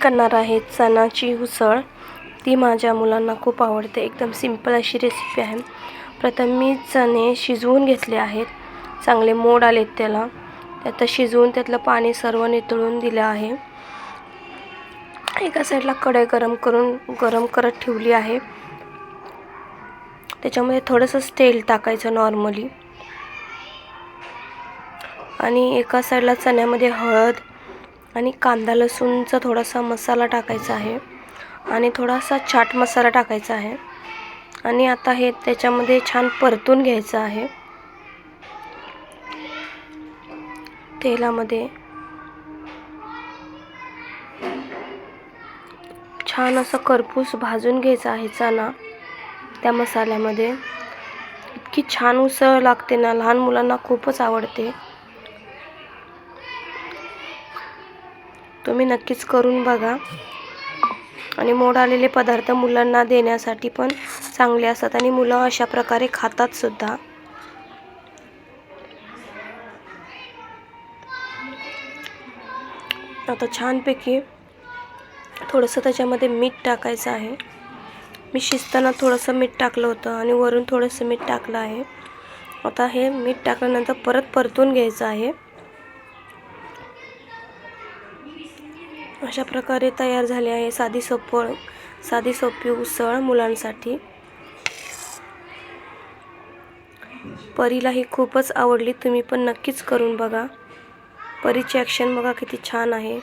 करणार आहे चण्याची उसळ। ती माझ्या मुलांना खूप आवडते। एकदम सिंपल अशी रेसिपी आहे। प्रथम मी चणे शिजवून घेतले आहेत, चांगले मोड आलेत त्याला। आता शिजवून त्यातलं पाणी सर्व नितळून दिलं आहे। एका साईडला कढई गरम करत ठेवली आहे। त्याच्यामध्ये थोडंसं तेल टाकायचं नॉर्मली, आणि एका साईडला चण्यामध्ये हळद आणि कांदा लसूणचा थोडासा मसाला टाकायचा आहे, आणि थोडासा चाट मसाला टाकायचा आहे। आणि आता हे त्याच्यामध्ये छान परतून घ्यायचं आहे। तेलामध्ये छान असं करपूस भाजून घ्यायचा आहे चणा त्या मसाल्यामध्ये। इतकी छान उसळ लागते ना, लहान मुलांना खूपच आवडते। तुम्ही नक्कीच करून बघा। आणि मोड आलेले पदार्थ मुलांना देण्यासाठी पण चांगले असतात, आणि मुलं अशा प्रकारे खातात सुद्धा। आता छानपैकी थोडंसं त्याच्यामध्ये मीठ टाकायचं आहे। मी शिजताना थोडंसं मीठ टाकलं होतं, आणि वरून थोडंसं मीठ टाकलं आहे। आता हे मीठ टाकल्यानंतर परत परतून घ्यायचं आहे। अशा प्रकारे तयार झाली आहे साधी सोपी उसळ मुलांसाठी। परीला ही खूपच आवडली। तुम्ही पण नक्कीच करून बघा। परीची ॲक्शन बघा किती छान आहे।